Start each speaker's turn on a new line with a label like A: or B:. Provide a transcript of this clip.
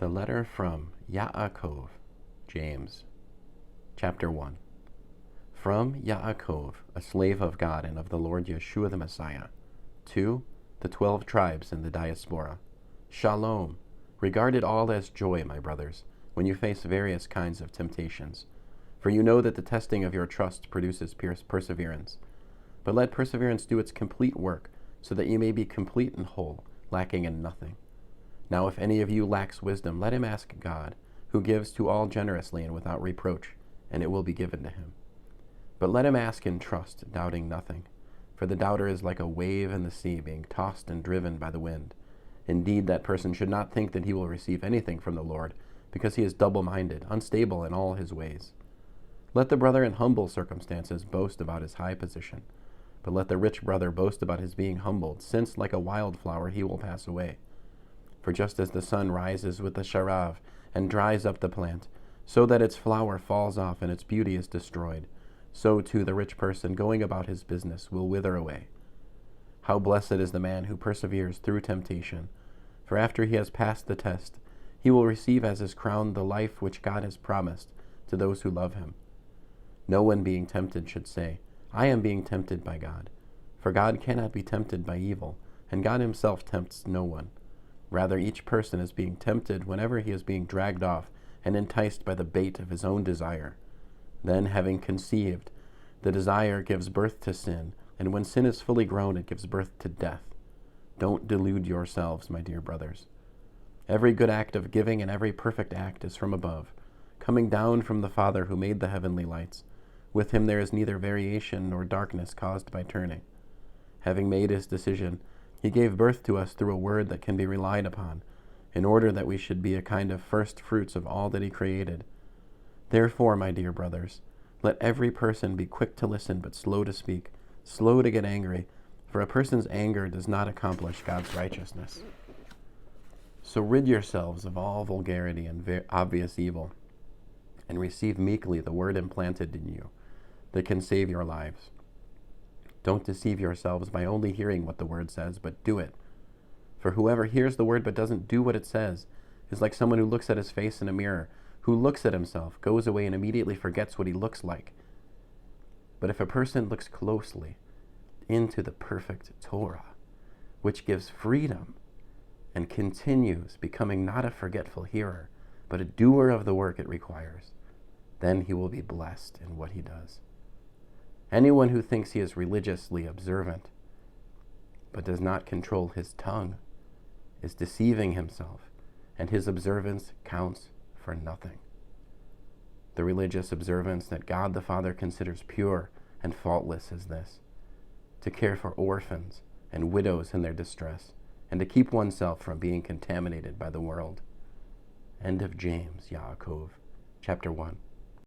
A: The letter from Yaakov, James, chapter 1. From Yaakov, a slave of God and of the Lord Yeshua the Messiah, to the 12 tribes in the Diaspora. Shalom. Regard it all as joy, my brothers, when you face various kinds of temptations. For you know that the testing of your trust produces perseverance. But let perseverance do its complete work, so that you may be complete and whole, lacking in nothing. Now if any of you lacks wisdom, let him ask God, who gives to all generously and without reproach, and it will be given to him. But let him ask in trust, doubting nothing. For the doubter is like a wave in the sea, being tossed and driven by the wind. Indeed, that person should not think that he will receive anything from the Lord, because he is double-minded, unstable in all his ways. Let the brother in humble circumstances boast about his high position, but let the rich brother boast about his being humbled, since like a wildflower he will pass away. For just as the sun rises with the sharav and dries up the plant, so that its flower falls off and its beauty is destroyed, so too the rich person going about his business will wither away. How blessed is the man who perseveres through temptation, for after he has passed the test, he will receive as his crown the life which God has promised to those who love him. No one being tempted should say, I am being tempted by God. For God cannot be tempted by evil, and God himself tempts no one. Rather, each person is being tempted whenever he is being dragged off and enticed by the bait of his own desire. Then, having conceived, the desire gives birth to sin, and when sin is fully grown, it gives birth to death. Don't delude yourselves, my dear brothers. Every good act of giving and every perfect act is from above, coming down from the Father who made the heavenly lights. With him there is neither variation nor darkness caused by turning. Having made his decision, he gave birth to us through a word that can be relied upon, in order that we should be a kind of first fruits of all that he created. Therefore, my dear brothers, let every person be quick to listen but slow to speak, slow to get angry, for a person's anger does not accomplish God's righteousness. So rid yourselves of all vulgarity and obvious evil, and receive meekly the word implanted in you that can save your lives. Don't deceive yourselves by only hearing what the word says, but do it. For whoever hears the word but doesn't do what it says is like someone who looks at his face in a mirror, who looks at himself, goes away, and immediately forgets what he looks like. But if a person looks closely into the perfect Torah, which gives freedom, and continues, becoming not a forgetful hearer, but a doer of the work it requires, then he will be blessed in what he does. Anyone who thinks he is religiously observant, but does not control his tongue, is deceiving himself, and his observance counts for nothing. The religious observance that God the Father considers pure and faultless is this: to care for orphans and widows in their distress, and to keep oneself from being contaminated by the world. End of James, Yaakov, chapter 1.